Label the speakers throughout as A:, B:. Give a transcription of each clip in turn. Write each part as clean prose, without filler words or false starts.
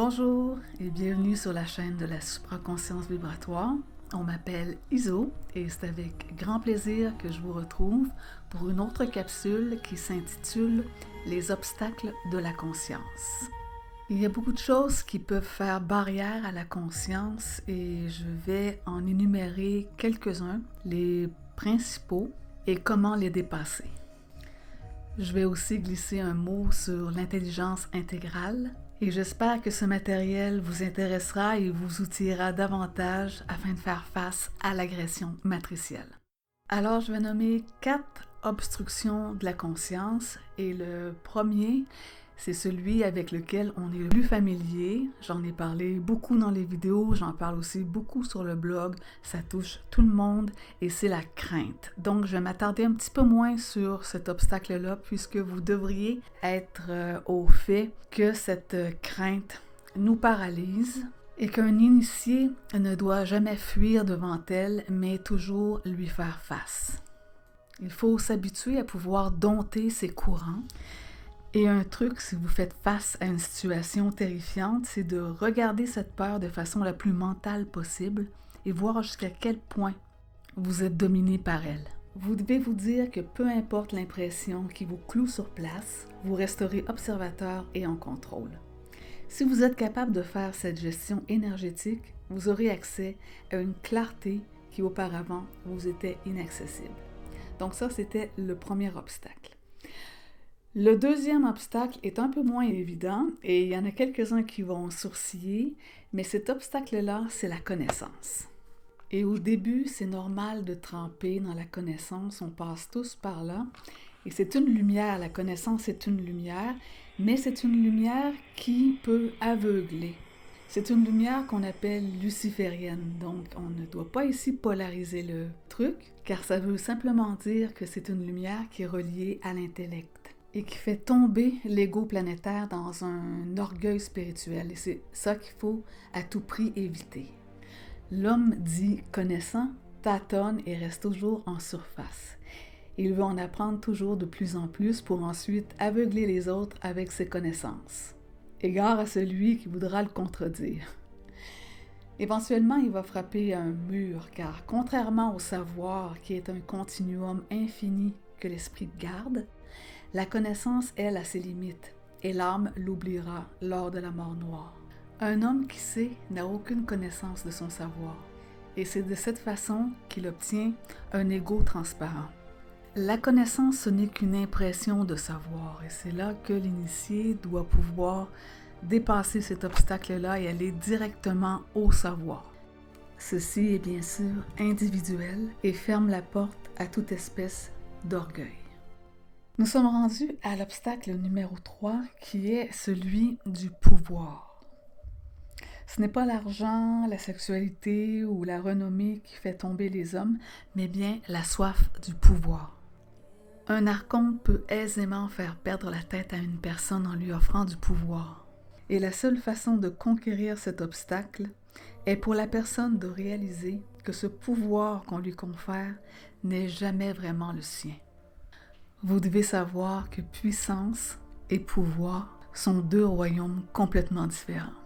A: Bonjour et bienvenue sur la chaîne de la supraconscience vibratoire. On m'appelle Iso et c'est avec grand plaisir que je vous retrouve pour une autre capsule qui s'intitule Les obstacles de la conscience. Il y a beaucoup de choses qui peuvent faire barrière à la conscience et je vais en énumérer quelques-uns, les principaux et comment les dépasser. Je vais aussi glisser un mot sur l'intelligence intégrale et j'espère que ce matériel vous intéressera et vous outillera davantage afin de faire face à l'agression matricielle. Alors, je vais nommer 4 obstructions de la conscience et le premier, c'est celui avec lequel on est le plus familier. J'en ai parlé beaucoup dans les vidéos, j'en parle aussi beaucoup sur le blog. Ça touche tout le monde et c'est la crainte. Donc, je vais m'attarder un petit peu moins sur cet obstacle-là puisque vous devriez être au fait que cette crainte nous paralyse et qu'un initié ne doit jamais fuir devant elle, mais toujours lui faire face. Il faut s'habituer à pouvoir dompter ses courants. Et un truc, si vous faites face à une situation terrifiante, c'est de regarder cette peur de façon la plus mentale possible et voir jusqu'à quel point vous êtes dominé par elle. Vous devez vous dire que peu importe l'impression qui vous cloue sur place, vous resterez observateur et en contrôle. Si vous êtes capable de faire cette gestion énergétique, vous aurez accès à une clarté qui auparavant vous était inaccessible. Donc ça, c'était le premier obstacle. Le deuxième obstacle est un peu moins évident et il y en a quelques-uns qui vont sourciller, mais cet obstacle-là, c'est la connaissance. Et au début, c'est normal de tremper dans la connaissance, on passe tous par là. Et c'est une lumière, la connaissance est une lumière, mais c'est une lumière qui peut aveugler. C'est une lumière qu'on appelle luciférienne, donc on ne doit pas ici polariser le truc, car ça veut simplement dire que c'est une lumière qui est reliée à l'intellect et qui fait tomber l'ego planétaire dans un orgueil spirituel. Et c'est ça qu'il faut à tout prix éviter. L'homme dit connaissant, tâtonne et reste toujours en surface. Il veut en apprendre toujours de plus en plus pour ensuite aveugler les autres avec ses connaissances. Égard à celui qui voudra le contredire. Éventuellement, il va frapper un mur, car contrairement au savoir qui est un continuum infini que l'esprit garde, la connaissance, elle, a ses limites, et l'âme l'oubliera lors de la mort noire. Un homme qui sait n'a aucune connaissance de son savoir, et c'est de cette façon qu'il obtient un ego transparent. La connaissance, ce n'est qu'une impression de savoir, et c'est là que l'initié doit pouvoir dépasser cet obstacle-là et aller directement au savoir. Ceci est bien sûr individuel et ferme la porte à toute espèce d'orgueil. Nous sommes rendus à l'obstacle numéro 3 qui est celui du pouvoir. Ce n'est pas l'argent, la sexualité ou la renommée qui fait tomber les hommes, mais bien la soif du pouvoir. Un archonte peut aisément faire perdre la tête à une personne en lui offrant du pouvoir. Et la seule façon de conquérir cet obstacle est pour la personne de réaliser que ce pouvoir qu'on lui confère n'est jamais vraiment le sien. Vous devez savoir que puissance et pouvoir sont deux royaumes complètement différents.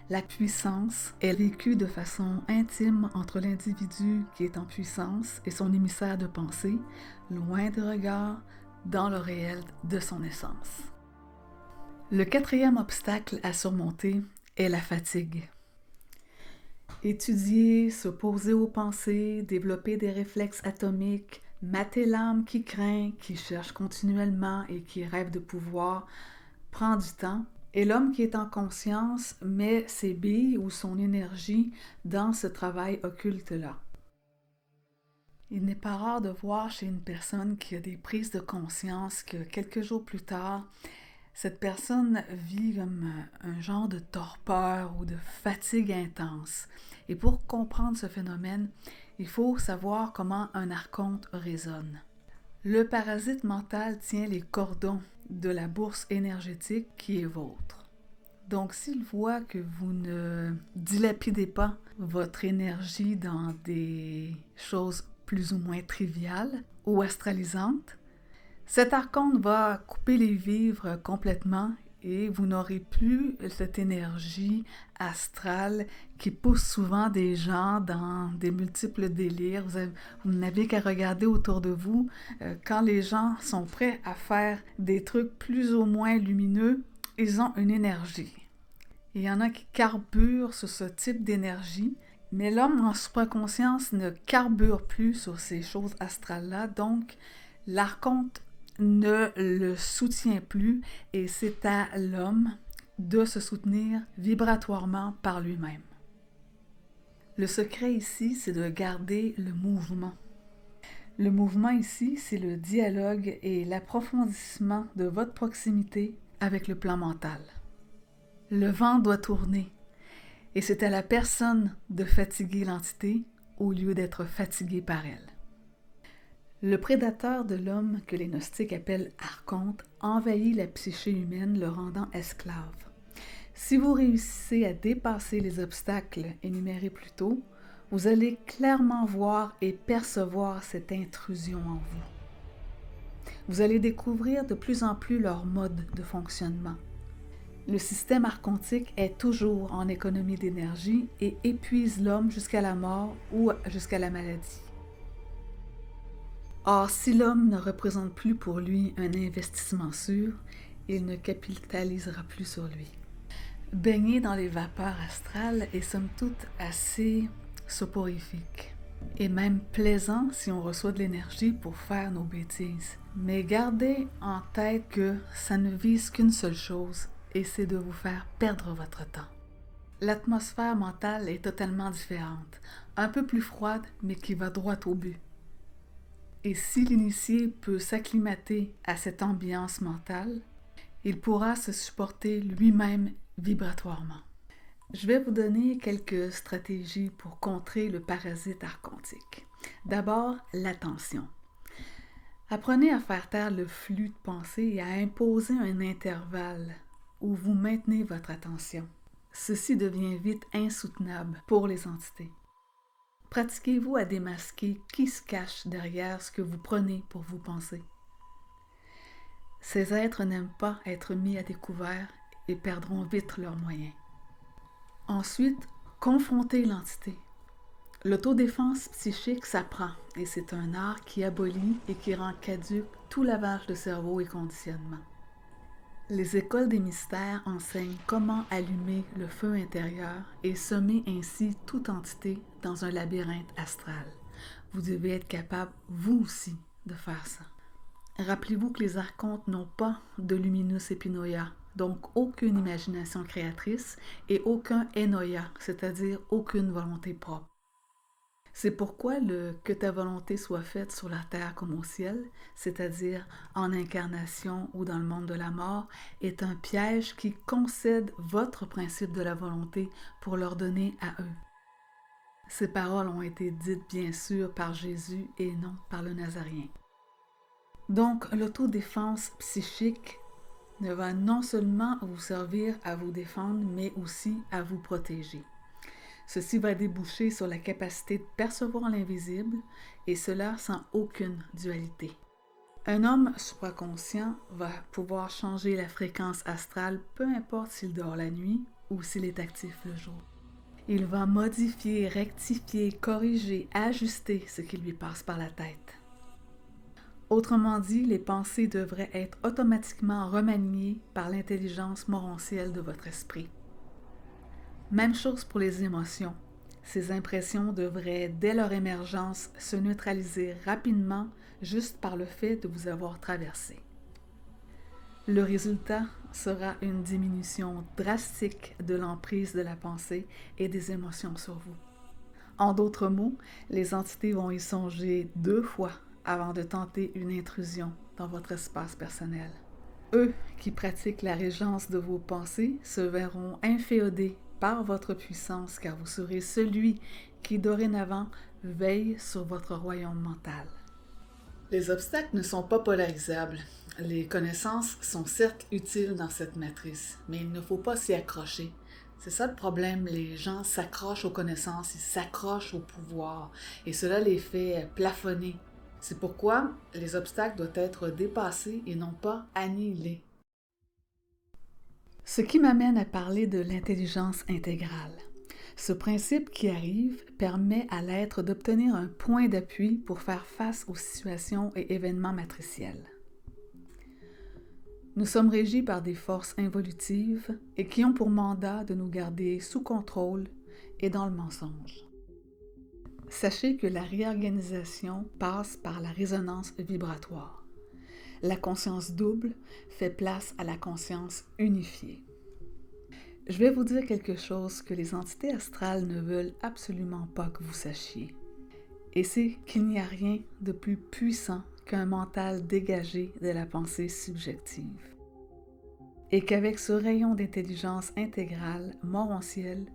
A: La puissance est vécue de façon intime entre l'individu qui est en puissance et son émissaire de pensée, loin de regard, dans le réel de son essence. Le quatrième obstacle à surmonter est la fatigue. Étudier, s'opposer aux pensées, développer des réflexes atomiques, mater l'âme qui craint, qui cherche continuellement et qui rêve de pouvoir, prend du temps. Et l'homme qui est en conscience met ses billes ou son énergie dans ce travail occulte-là. Il n'est pas rare de voir chez une personne qui a des prises de conscience que quelques jours plus tard, cette personne vit comme un genre de torpeur ou de fatigue intense. Et pour comprendre ce phénomène, il faut savoir comment un archonte résonne. Le parasite mental tient les cordons de la bourse énergétique qui est vôtre. Donc, s'il voit que vous ne dilapidez pas votre énergie dans des choses plus ou moins triviales ou astralisantes, cet archonte va couper les vivres complètement et vous n'aurez plus cette énergie astrale qui pousse souvent des gens dans des multiples délires. Vous n'avez qu'à regarder autour de vous. Quand les gens sont prêts à faire des trucs plus ou moins lumineux, ils ont une énergie. Il y en a qui carburent sur ce type d'énergie, mais l'homme en supraconscience ne carbure plus sur ces choses astrales-là, donc l'archonte ne le soutient plus et c'est à l'homme de se soutenir vibratoirement par lui-même. Le secret ici, c'est de garder le mouvement. Le mouvement ici, c'est le dialogue et l'approfondissement de votre proximité avec le plan mental. Le vent doit tourner et c'est à la personne de fatiguer l'entité au lieu d'être fatigué par elle. Le prédateur de l'homme, que les gnostiques appellent archonte, envahit la psyché humaine, le rendant esclave. Si vous réussissez à dépasser les obstacles énumérés plus tôt, vous allez clairement voir et percevoir cette intrusion en vous. Vous allez découvrir de plus en plus leur mode de fonctionnement. Le système archontique est toujours en économie d'énergie et épuise l'homme jusqu'à la mort ou jusqu'à la maladie. Or, si l'homme ne représente plus pour lui un investissement sûr, il ne capitalisera plus sur lui. Baigner dans les vapeurs astrales est somme toute assez soporifique et même plaisant si on reçoit de l'énergie pour faire nos bêtises. Mais gardez en tête que ça ne vise qu'une seule chose et c'est de vous faire perdre votre temps. L'atmosphère mentale est totalement différente, un peu plus froide mais qui va droit au but. Et si l'initié peut s'acclimater à cette ambiance mentale, il pourra se supporter lui-même vibratoirement. Je vais vous donner quelques stratégies pour contrer le parasite archontique. D'abord, l'attention. Apprenez à faire taire le flux de pensée et à imposer un intervalle où vous maintenez votre attention. Ceci devient vite insoutenable pour les entités. Pratiquez-vous à démasquer qui se cache derrière ce que vous prenez pour vous penser. Ces êtres n'aiment pas être mis à découvert et perdront vite leurs moyens. Ensuite, confrontez l'entité. L'autodéfense psychique s'apprend et c'est un art qui abolit et qui rend caduc tout lavage de cerveau et conditionnement. Les écoles des mystères enseignent comment allumer le feu intérieur et semer ainsi toute entité dans un labyrinthe astral. Vous devez être capable, vous aussi, de faire ça. Rappelez-vous que les archontes n'ont pas de luminus epinoia, donc aucune imagination créatrice et aucun enoia, c'est-à-dire aucune volonté propre. C'est pourquoi le « que ta volonté soit faite sur la terre comme au ciel », c'est-à-dire en incarnation ou dans le monde de la mort, est un piège qui concède votre principe de la volonté pour leur donner à eux. Ces paroles ont été dites bien sûr par Jésus et non par le Nazaréen. Donc, l'autodéfense psychique ne va non seulement vous servir à vous défendre, mais aussi à vous protéger. Ceci va déboucher sur la capacité de percevoir l'invisible, et cela sans aucune dualité. Un homme supraconscient va pouvoir changer la fréquence astrale, peu importe s'il dort la nuit ou s'il est actif le jour. Il va modifier, rectifier, corriger, ajuster ce qui lui passe par la tête. Autrement dit, les pensées devraient être automatiquement remaniées par l'intelligence morontielle de votre esprit. Même chose pour les émotions. Ces impressions devraient, dès leur émergence, se neutraliser rapidement juste par le fait de vous avoir traversé. Le résultat sera une diminution drastique de l'emprise de la pensée et des émotions sur vous. En d'autres mots, les entités vont y songer 2 fois avant de tenter une intrusion dans votre espace personnel. Eux qui pratiquent la régence de vos pensées se verront inféodés par votre puissance, car vous serez celui qui dorénavant veille sur votre royaume mental. Les obstacles ne sont pas polarisables. Les connaissances sont certes utiles dans cette matrice, mais il ne faut pas s'y accrocher. C'est ça le problème, les gens s'accrochent aux connaissances, ils s'accrochent au pouvoir, et cela les fait plafonner. C'est pourquoi les obstacles doivent être dépassés et non pas annihilés. Ce qui m'amène à parler de l'intelligence intégrale. Ce principe qui arrive permet à l'être d'obtenir un point d'appui pour faire face aux situations et événements matriciels. Nous sommes régis par des forces involutives et qui ont pour mandat de nous garder sous contrôle et dans le mensonge. Sachez que la réorganisation passe par la résonance vibratoire. La conscience double fait place à la conscience unifiée. Je vais vous dire quelque chose que les entités astrales ne veulent absolument pas que vous sachiez. Et c'est qu'il n'y a rien de plus puissant qu'un mental dégagé de la pensée subjective. Et qu'avec ce rayon d'intelligence intégrale, morontiel,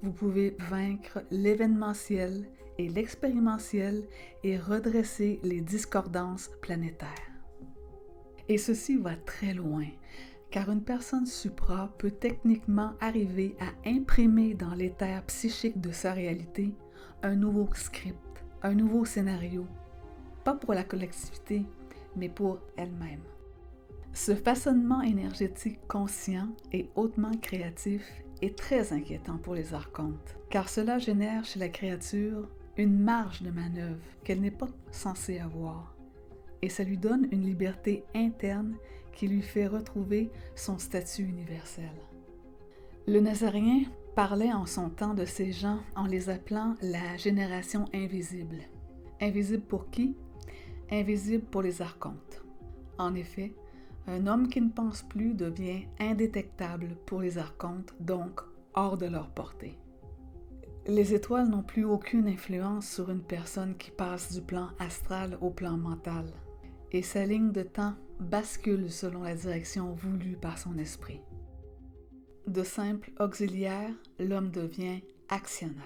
A: vous pouvez vaincre l'événementiel et l'expérimentiel et redresser les discordances planétaires. Et ceci va très loin, car une personne supra peut techniquement arriver à imprimer dans l'éther psychique de sa réalité un nouveau script, un nouveau scénario, pas pour la collectivité, mais pour elle-même. Ce façonnement énergétique conscient et hautement créatif est très inquiétant pour les archontes, car cela génère chez la créature une marge de manœuvre qu'elle n'est pas censée avoir, et ça lui donne une liberté interne qui lui fait retrouver son statut universel. Le Nazaréen parlait en son temps de ces gens en les appelant la génération invisible. Invisible pour qui? Invisible pour les archontes. En effet, un homme qui ne pense plus devient indétectable pour les archontes, donc hors de leur portée. Les étoiles n'ont plus aucune influence sur une personne qui passe du plan astral au plan mental, et sa ligne de temps bascule selon la direction voulue par son esprit. De simple auxiliaire, l'homme devient actionnaire.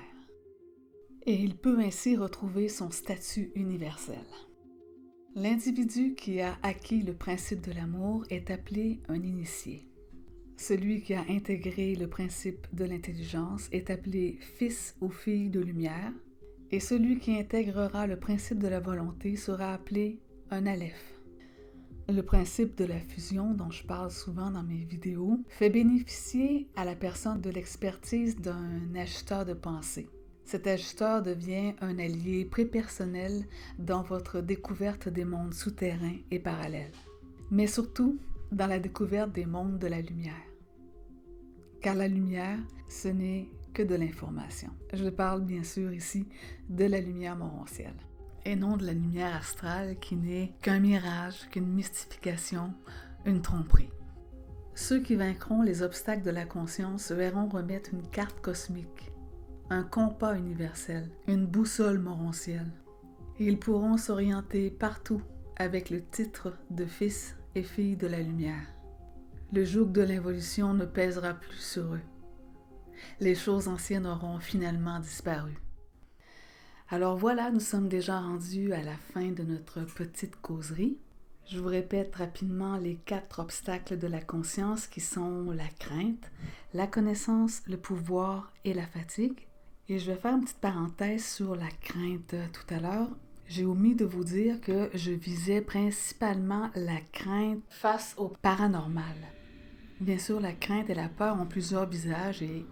A: Et il peut ainsi retrouver son statut universel. L'individu qui a acquis le principe de l'amour est appelé un initié. Celui qui a intégré le principe de l'intelligence est appelé fils ou fille de lumière, et celui qui intégrera le principe de la volonté sera appelé un aleph. Le principe de la fusion, dont je parle souvent dans mes vidéos, fait bénéficier à la personne de l'expertise d'un ajusteur de pensée. Cet ajusteur devient un allié prépersonnel dans votre découverte des mondes souterrains et parallèles, mais surtout dans la découverte des mondes de la lumière. Car la lumière, ce n'est que de l'information. Je parle bien sûr ici de la lumière morontielle, et non de la lumière astrale qui n'est qu'un mirage, qu'une mystification, une tromperie. Ceux qui vaincront les obstacles de la conscience se verront remettre une carte cosmique, un compas universel, une boussole morontielle. Et ils pourront s'orienter partout avec le titre de fils et fille de la lumière. Le joug de l'involution ne pèsera plus sur eux. Les choses anciennes auront finalement disparu. Alors voilà, nous sommes déjà rendus à la fin de notre petite causerie. Je vous répète rapidement les 4 obstacles de la conscience qui sont la crainte, la connaissance, le pouvoir et la fatigue. Et je vais faire une petite parenthèse sur la crainte tout à l'heure. J'ai omis de vous dire que je visais principalement la crainte face au paranormal. Bien sûr, la crainte et la peur ont plusieurs visages et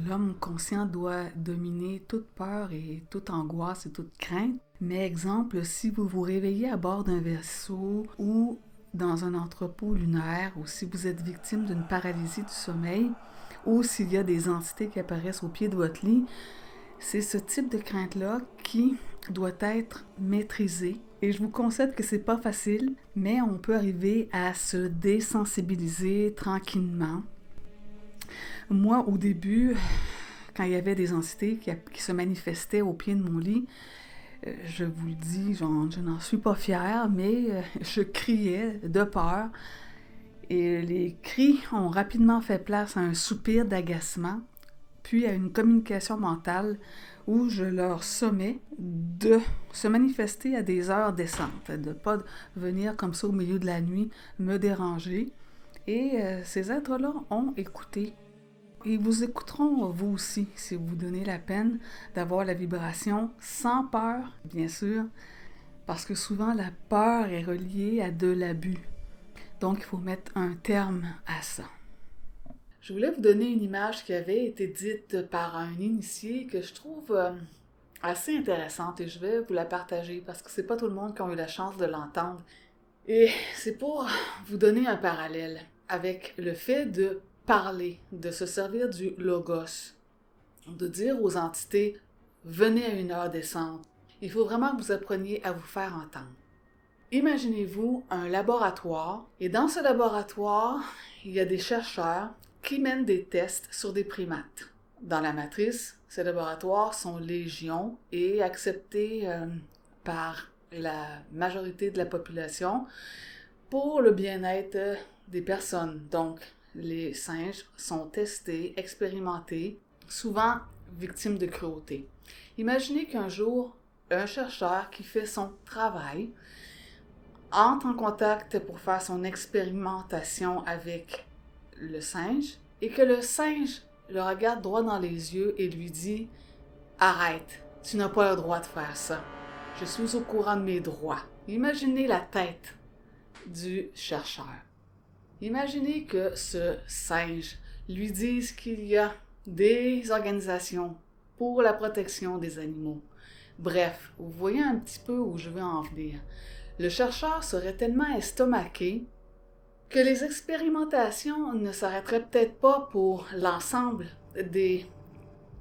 A: l'homme conscient doit dominer toute peur et toute angoisse et toute crainte. Mais exemple, si vous vous réveillez à bord d'un vaisseau ou dans un entrepôt lunaire, ou si vous êtes victime d'une paralysie du sommeil, ou s'il y a des entités qui apparaissent au pied de votre lit, c'est ce type de crainte-là qui doit être maîtrisé. Et je vous concède que c'est pas facile, mais on peut arriver à se désensibiliser tranquillement. Moi, au début, quand il y avait des entités qui se manifestaient au pied de mon lit, je vous le dis, je n'en suis pas fière, mais je criais de peur. Et les cris ont rapidement fait place à un soupir d'agacement, puis à une communication mentale où je leur sommais de se manifester à des heures décentes, de ne pas venir comme ça au milieu de la nuit me déranger. Et ces êtres-là ont écouté. Ils vous écouteront vous aussi si vous vous donnez la peine d'avoir la vibration sans peur, bien sûr, parce que souvent la peur est reliée à de l'abus. Donc il faut mettre un terme à ça. Je voulais vous donner une image qui avait été dite par un initié que je trouve assez intéressante et je vais vous la partager parce que c'est pas tout le monde qui a eu la chance de l'entendre. Et c'est pour vous donner un parallèle avec le fait de parler, de se servir du logos, de dire aux entités « venez à une heure décente ». Il faut vraiment que vous appreniez à vous faire entendre. Imaginez-vous un laboratoire et dans ce laboratoire, il y a des chercheurs qui mènent des tests sur des primates. Dans la matrice, ces laboratoires sont légion et acceptés par la majorité de la population pour le bien-être des personnes. Donc, les singes sont testés, expérimentés, souvent victimes de cruauté. Imaginez qu'un jour, un chercheur qui fait son travail entre en contact pour faire son expérimentation avec le singe et que le singe le regarde droit dans les yeux et lui dit « Arrête, tu n'as pas le droit de faire ça. Je suis au courant de mes droits. » Imaginez la tête du chercheur. Imaginez que ce singe lui dise qu'il y a des organisations pour la protection des animaux. Bref, vous voyez un petit peu où je veux en venir. Le chercheur serait tellement estomaqué que les expérimentations ne s'arrêteraient peut-être pas pour l'ensemble des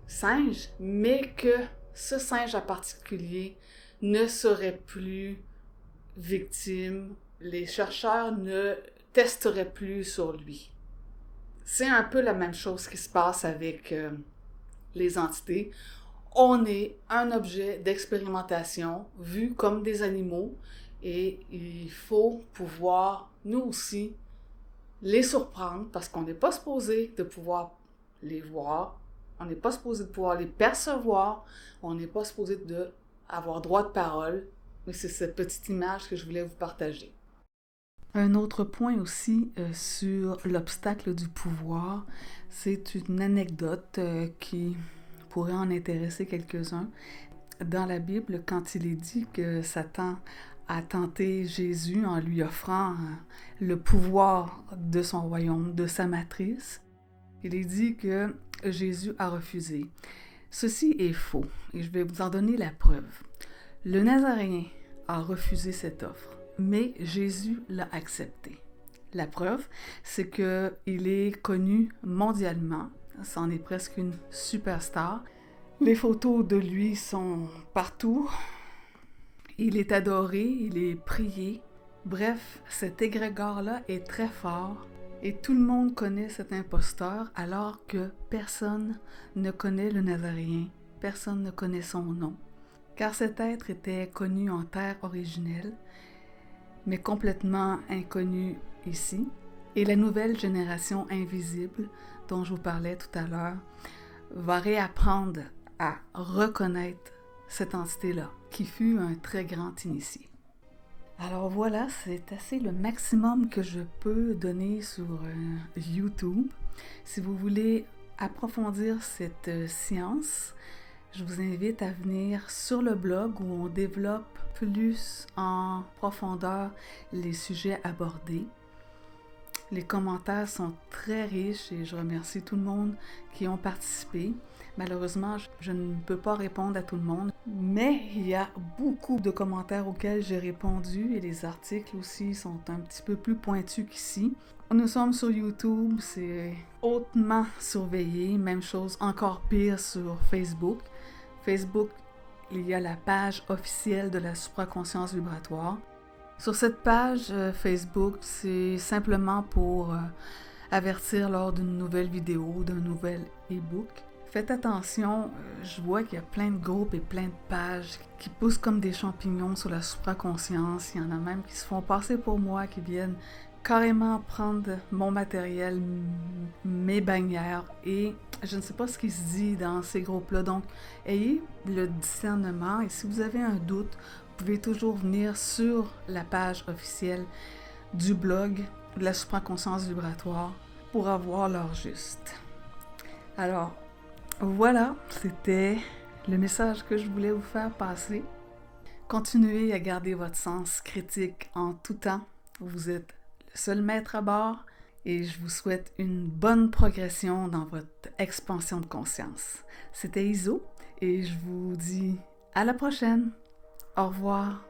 A: singes, mais que ce singe en particulier ne serait plus victime. Les chercheurs ne testeraient plus sur lui. C'est un peu la même chose qui se passe avec les entités. On est un objet d'expérimentation vu comme des animaux et il faut pouvoir, nous aussi, les surprendre parce qu'on n'est pas supposé de pouvoir les voir, on n'est pas supposé de pouvoir les percevoir, on n'est pas supposé avoir droit de parole, mais c'est cette petite image que je voulais vous partager. Un autre point aussi sur l'obstacle du pouvoir, c'est une anecdote qui pourrait en intéresser quelques-uns. Dans la Bible, quand il est dit que Satan a tenté Jésus en lui offrant le pouvoir de son royaume, de sa matrice, il est dit que Jésus a refusé. Ceci est faux et je vais vous en donner la preuve. Le Nazaréen a refusé cette offre, mais Jésus l'a accepté. La preuve, c'est qu'il est connu mondialement, c'en est presque une superstar. Les photos de lui sont partout. Il est adoré, il est prié. Bref, cet égrégore-là est très fort et tout le monde connaît cet imposteur alors que personne ne connaît le Nazaréen, personne ne connaît son nom. Car cet être était connu en terre originelle, mais complètement inconnu ici. Et la nouvelle génération invisible dont je vous parlais tout à l'heure va réapprendre à reconnaître cette entité-là, qui fut un très grand initié. Alors voilà, c'est assez le maximum que je peux donner sur YouTube. Si vous voulez approfondir cette science, je vous invite à venir sur le blog où on développe plus en profondeur les sujets abordés. Les commentaires sont très riches et je remercie tout le monde qui ont participé. Malheureusement, je ne peux pas répondre à tout le monde, mais il y a beaucoup de commentaires auxquels j'ai répondu et les articles aussi sont un petit peu plus pointus qu'ici. Nous sommes sur YouTube, c'est hautement surveillé, même chose encore pire sur Facebook. Facebook, il y a la page officielle de la supraconscience vibratoire. Sur cette page Facebook, c'est simplement pour avertir lors d'une nouvelle vidéo, d'un nouvel e-book. Faites attention, je vois qu'il y a plein de groupes et plein de pages qui poussent comme des champignons sur la supraconscience. Il y en a même qui se font passer pour moi, qui viennent carrément prendre mon matériel, mes bannières, et je ne sais pas ce qui se dit dans ces groupes-là. Donc, ayez le discernement et si vous avez un doute, vous pouvez toujours venir sur la page officielle du blog de la supraconscience vibratoire pour avoir l'heure juste. Alors, voilà, c'était le message que je voulais vous faire passer. Continuez à garder votre sens critique en tout temps. Vous êtes le seul maître à bord et je vous souhaite une bonne progression dans votre expansion de conscience. C'était Iso et je vous dis à la prochaine. Au revoir.